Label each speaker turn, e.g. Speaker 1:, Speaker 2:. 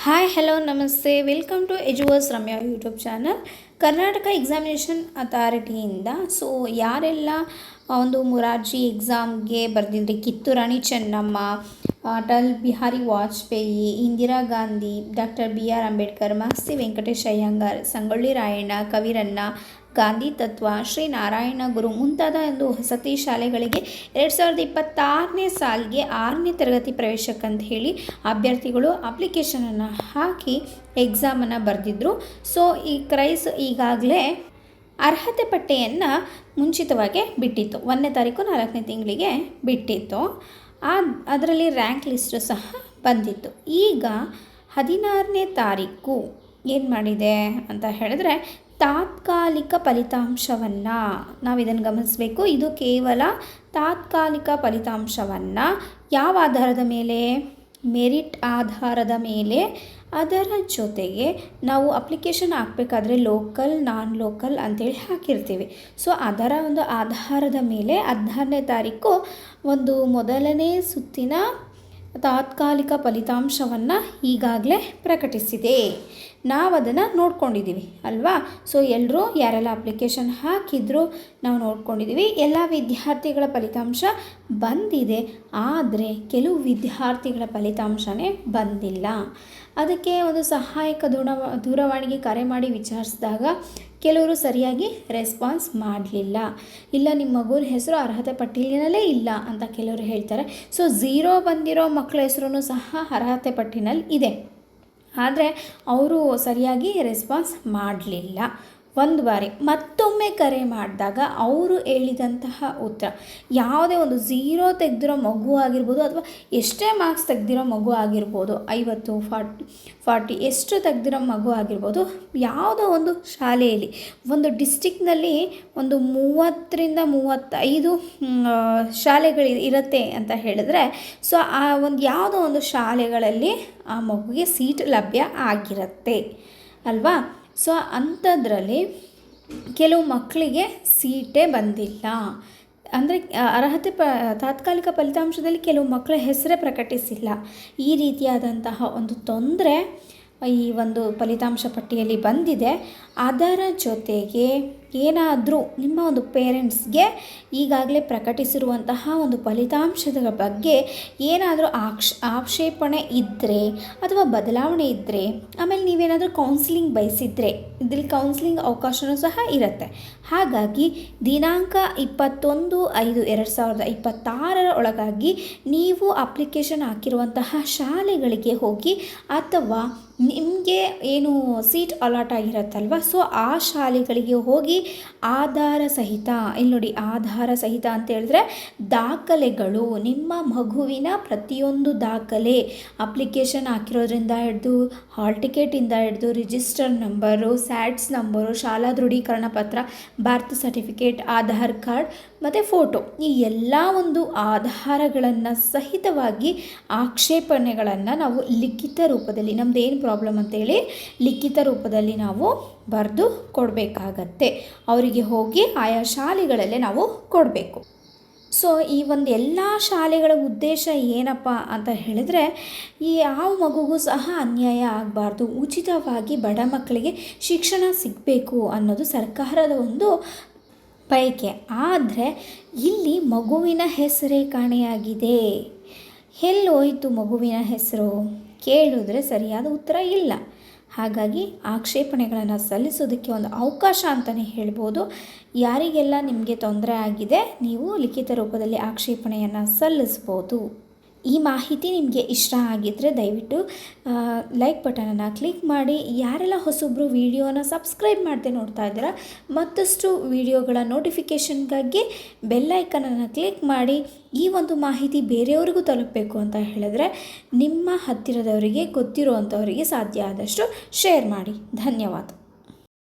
Speaker 1: Hi hello ನಮಸ್ತೆ welcome to Eduverse Ramya YouTube channel. Karnataka examination ಅಥಾರಿಟಿಯಿಂದ ಯಾರೆಲ್ಲ ಒಂದು ಮೊರಾರ್ಜಿ ಎಕ್ಸಾಮ್ಗೆ ಬರೆದಿದ್ರಿ, ಕಿತ್ತೂರು ರಾಣಿ ಚೆನ್ನಮ್ಮ, ಅಟಲ್ ಬಿಹಾರಿ ವಾಜಪೇಯಿ, ಇಂದಿರಾ ಗಾಂಧಿ, ಡಾಕ್ಟರ್ BR ಅಂಬೇಡ್ಕರ್, ಮಹರ್ಷಿ ವೆಂಕಟೇಶ್ ಅಯ್ಯಂಗಾರ್, ಸಂಗೊಳ್ಳಿ ರಾಯಣ್ಣ, ಕವಿರನ್ನ, ಗಾಂಧಿ ತತ್ವ, ಶ್ರೀ ನಾರಾಯಣ ಗುರು ಮುಂತಾದ ಒಂದು ವಸತಿ ಶಾಲೆಗಳಿಗೆ 2026ನೇ ಸಾಲಿಗೆ 6ನೇ ತರಗತಿ ಪ್ರವೇಶಕ್ಕಂತ ಹೇಳಿ ಅಭ್ಯರ್ಥಿಗಳು ಅಪ್ಲಿಕೇಶನನ್ನು ಹಾಕಿ ಎಕ್ಸಾಮನ್ನು ಬರೆದಿದ್ರು. ಸೊ ಈ ಕ್ರೈಸ್ ಈಗಾಗಲೇ ಅರ್ಹತೆ ಪಟ್ಟಿಯನ್ನು ಮುಂಚಿತವಾಗಿ ಬಿಟ್ಟಿತ್ತು. 1ನೇ ತಾರೀಕು 4ನೇ ತಿಂಗಳಿಗೆ ಬಿಟ್ಟಿತ್ತು. ಅದರಲ್ಲಿ ರ್ಯಾಂಕ್ ಲಿಸ್ಟು ಸಹ ಬಂದಿತ್ತು. ಈಗ 16ನೇ ತಾರೀಕು ಏನು ಮಾಡಿದೆ ಅಂತ ಹೇಳಿದ್ರೆ, ತಾತ್ಕಾಲಿಕ ಫಲಿತಾಂಶವನ್ನು ನಾವು ಇದನ್ನು ಗಮನಿಸಬೇಕು. ಇದು ಕೇವಲ ತಾತ್ಕಾಲಿಕ ಫಲಿತಾಂಶವನ್ನು ಯಾವ ಆಧಾರದ ಮೇಲೆ? ಮೆರಿಟ್ ಆಧಾರದ ಮೇಲೆ. ಅದರ ಜೊತೆಗೆ ನಾವು ಅಪ್ಲಿಕೇಶನ್ ಹಾಕಬೇಕಾದ್ರೆ ಲೋಕಲ್, ನಾನ್ ಲೋಕಲ್ ಅಂತೇಳಿ ಹಾಕಿರ್ತೀವಿ. ಸೊ ಅದರ ಒಂದು ಆಧಾರದ ಮೇಲೆ 16ನೇ ತಾರೀಕು ಒಂದು ಮೊದಲನೇ ಸುತ್ತಿನ ತಾತ್ಕಾಲಿಕ ಫಲಿತಾಂಶವನ್ನು ಈಗಾಗಲೇ ಪ್ರಕಟಿಸಿದೆ. ನಾವು ಅದನ್ನು ನೋಡ್ಕೊಂಡಿದ್ದೀವಿ ಅಲ್ವಾ? ಸೊ ಎಲ್ಲರೂ ಯಾರೆಲ್ಲ ಅಪ್ಲಿಕೇಶನ್ ಹಾಕಿದ್ರು ನಾವು ನೋಡ್ಕೊಂಡಿದ್ದೀವಿ. ಎಲ್ಲ ವಿದ್ಯಾರ್ಥಿಗಳ ಫಲಿತಾಂಶ ಬಂದಿದೆ, ಆದರೆ ಕೆಲವು ವಿದ್ಯಾರ್ಥಿಗಳ ಫಲಿತಾಂಶನೇ ಬಂದಿಲ್ಲ. ಅದಕ್ಕೆ ಒಂದು ಸಹಾಯಕ ದೂರವಾಣಿಗೆ ಕರೆ ಮಾಡಿ ವಿಚಾರಿಸಿದಾಗ ಕೆಲವರು ಸರಿಯಾಗಿ ರೆಸ್ಪಾನ್ಸ್ ಮಾಡಲಿಲ್ಲ. ಇಲ್ಲ, ನಿಮ್ಮ ಮಗುವಿನ ಹೆಸರು ಅರ್ಹತೆ ಪಟ್ಟಿಯಲ್ಲೇ ಇಲ್ಲ ಅಂತ ಕೆಲವರು ಹೇಳ್ತಾರೆ. ಸೊ 0 ಬಂದಿರೋ ಮಕ್ಕಳ ಹೆಸರು ಸಹ ಅರ್ಹತೆ ಪಟ್ಟಿನಲ್ಲಿ ಇದೆ, ಆದರೆ ಅವರು ಸರಿಯಾಗಿ ರೆಸ್ಪಾನ್ಸ್ ಮಾಡಲಿಲ್ಲ. ಒಂದು ಬಾರಿ ಮತ್ತೊಮ್ಮೆ ಕರೆ ಮಾಡಿದಾಗ ಅವರು ಹೇಳಿದಂತಹ ಉತ್ತರ, ಯಾವುದೇ ಒಂದು 0 ತೆಗೆದಿರೋ ಮಗು ಆಗಿರ್ಬೋದು ಅಥವಾ ಎಷ್ಟೇ ಮಾರ್ಕ್ಸ್ ತೆಗೆದಿರೋ ಮಗು ಆಗಿರ್ಬೋದು, 50, 40 ಎಷ್ಟು ತೆಗೆದಿರೋ ಮಗು ಆಗಿರ್ಬೋದು, ಯಾವುದೋ ಒಂದು ಶಾಲೆಯಲ್ಲಿ ಒಂದು ಡಿಸ್ಟಿಕ್ನಲ್ಲಿ ಒಂದು 30ರಿಂದ 35 ಶಾಲೆಗಳು ಇರುತ್ತೆ ಅಂತ ಹೇಳಿದ್ರೆ, ಸೊ ಆ ಒಂದು ಯಾವುದೋ ಒಂದು ಶಾಲೆಗಳಲ್ಲಿ ಆ ಮಗುವಿಗೆ ಸೀಟ್ ಲಭ್ಯ ಆಗಿರುತ್ತೆ ಅಲ್ವಾ? ಸೊ ಅಂಥದ್ರಲ್ಲಿ ಕೆಲವು ಮಕ್ಕಳಿಗೆ ಸೀಟೇ ಬಂದಿಲ್ಲ. ಅಂದರೆ ಅರ್ಹತೆ ತಾತ್ಕಾಲಿಕ ಫಲಿತಾಂಶದಲ್ಲಿ ಕೆಲವು ಮಕ್ಕಳ ಹೆಸರೇ ಪ್ರಕಟಿಸಿಲ್ಲ. ಈ ರೀತಿಯಾದಂತಹ ಒಂದು ತೊಂದರೆ ಈ ಒಂದು ಫಲಿತಾಂಶ ಪಟ್ಟಿಯಲ್ಲಿ ಬಂದಿದೆ. ಅದರ ಜೊತೆಗೆ ಏನಾದರೂ ನಿಮ್ಮ ಒಂದು ಪೇರೆಂಟ್ಸ್ಗೆ ಈಗಾಗಲೇ ಪ್ರಕಟಿಸಿರುವಂತಹ ಒಂದು ಫಲಿತಾಂಶದ ಬಗ್ಗೆ ಏನಾದರೂ ಆಕ್ಷೇಪಣೆ ಇದ್ದರೆ ಅಥವಾ ಬದಲಾವಣೆ ಇದ್ದರೆ, ಆಮೇಲೆ ನೀವೇನಾದರೂ ಕೌನ್ಸಿಲಿಂಗ್ ಬಯಸಿದರೆ ಇದರಲ್ಲಿ ಕೌನ್ಸಿಲಿಂಗ್ ಅವಕಾಶವೂ ಸಹ ಇರುತ್ತೆ. ಹಾಗಾಗಿ ದಿನಾಂಕ 21/5/2026 ಒಳಗಾಗಿ ನೀವು ಅಪ್ಲಿಕೇಶನ್ ಹಾಕಿರುವಂತಹ ಶಾಲೆಗಳಿಗೆ ಹೋಗಿ, ಅಥವಾ ನಿಮಗೆ ಏನು ಸೀಟ್ ಅಲಾಟ್ ಆಗಿರುತ್ತಲ್ವ, ಸೊ ಆ ಶಾಲೆಗಳಿಗೆ ಹೋಗಿ ಆಧಾರ ಸಹಿತ, ಇಲ್ಲಿ ನೋಡಿ ಆಧಾರ ಸಹಿತ ಅಂತ ಹೇಳಿದ್ರೆ ದಾಖಲೆಗಳು, ನಿಮ್ಮ ಮಗುವಿನ ಪ್ರತಿಯೊಂದು ದಾಖಲೆ, ಅಪ್ಲಿಕೇಶನ್ ಹಾಕಿರೋದ್ರಿಂದ ಹಿಡಿದು ಹಾಲ್ ಟಿಕೆಟಿಂದ ಹಿಡಿದು ರಿಜಿಸ್ಟರ್ ನಂಬರು, ಸ್ಯಾಟ್ಸ್ ನಂಬರು, ಶಾಲಾ ದೃಢೀಕರಣ ಪತ್ರ, ಬರ್ತ್ ಸರ್ಟಿಫಿಕೇಟ್, ಆಧಾರ್ ಕಾರ್ಡ್ ಮತ್ತು ಫೋಟೋ, ಈ ಎಲ್ಲ ಒಂದು ಆಧಾರಗಳನ್ನು ಸಹಿತವಾಗಿ ಆಕ್ಷೇಪಣೆಗಳನ್ನು ನಾವು ಲಿಖಿತ ರೂಪದಲ್ಲಿ, ನಮ್ದು ಏನು ಪ್ರಾಬ್ಲಮ್ ಅಂತೇಳಿ ಲಿಖಿತ ರೂಪದಲ್ಲಿ ನಾವು ಬರೆದು ಕೊಡಬೇಕಾಗತ್ತೆ. ಅವರಿಗೆ ಹೋಗಿ ಆಯಾ ಶಾಲೆಗಳಲ್ಲೇ ನಾವು ಕೊಡಬೇಕು. ಸೊ ಈ ಒಂದು ಎಲ್ಲ ಶಾಲೆಗಳ ಉದ್ದೇಶ ಏನಪ್ಪ ಅಂತ ಹೇಳಿದ್ರೆ, ಈ ಯಾವ ಮಗುಗೂ ಸಹ ಅನ್ಯಾಯ ಆಗಬಾರ್ದು, ಉಚಿತವಾಗಿ ಬಡ ಮಕ್ಕಳಿಗೆ ಶಿಕ್ಷಣ ಸಿಗಬೇಕು ಅನ್ನೋದು ಸರ್ಕಾರದ ಒಂದು ಬಯಕೆ. ಆದರೆ ಇಲ್ಲಿ ಮಗುವಿನ ಹೆಸರೇ ಕಾಣೆಯಾಗಿದೆ. ಎಲ್ಲಿ ಹೋಯಿತು ಮಗುವಿನ ಹೆಸರು ಕೇಳಿದ್ರೆ ಸರಿಯಾದ ಉತ್ತರ ಇಲ್ಲ. ಹಾಗಾಗಿ ಆಕ್ಷೇಪಣೆಗಳನ್ನು ಸಲ್ಲಿಸೋದಕ್ಕೆ ಒಂದು ಅವಕಾಶ ಅಂತಲೇ ಹೇಳ್ಬೋದು. ಯಾರಿಗೆಲ್ಲ ನಿಮಗೆ ತೊಂದರೆ ಆಗಿದೆ, ನೀವು ಲಿಖಿತ ರೂಪದಲ್ಲಿ ಆಕ್ಷೇಪಣೆಯನ್ನು ಸಲ್ಲಿಸ್ಬೋದು. ಈ ಮಾಹಿತಿ ನಿಮಗೆ ಇಷ್ಟ ಆಗಿದ್ದರೆ ದಯವಿಟ್ಟು ಲೈಕ್ ಬಟನನ್ನು ಕ್ಲಿಕ್ ಮಾಡಿ. ಯಾರೆಲ್ಲ ಹೊಸೊಬ್ಬರು ವಿಡಿಯೋನ ಸಬ್ಸ್ಕ್ರೈಬ್ ಮಾಡದೆ ನೋಡ್ತಾ ಇದ್ದೀರಾ, ಮತ್ತಷ್ಟು ವಿಡಿಯೋಗಳ ನೋಟಿಫಿಕೇಷನ್ಗಾಗಿ ಬೆಲ್ಲೈಕನನ್ನು ಕ್ಲಿಕ್ ಮಾಡಿ. ಈ ಒಂದು ಮಾಹಿತಿ ಬೇರೆಯವರಿಗೂ ತಲುಪಬೇಕು ಅಂತ ಹೇಳಿದ್ರೆ ನಿಮ್ಮ ಹತ್ತಿರದವರಿಗೆ, ಗೊತ್ತಿರುವಂಥವರಿಗೆ ಸಾಧ್ಯ ಆದಷ್ಟು ಶೇರ್ ಮಾಡಿ. ಧನ್ಯವಾದ.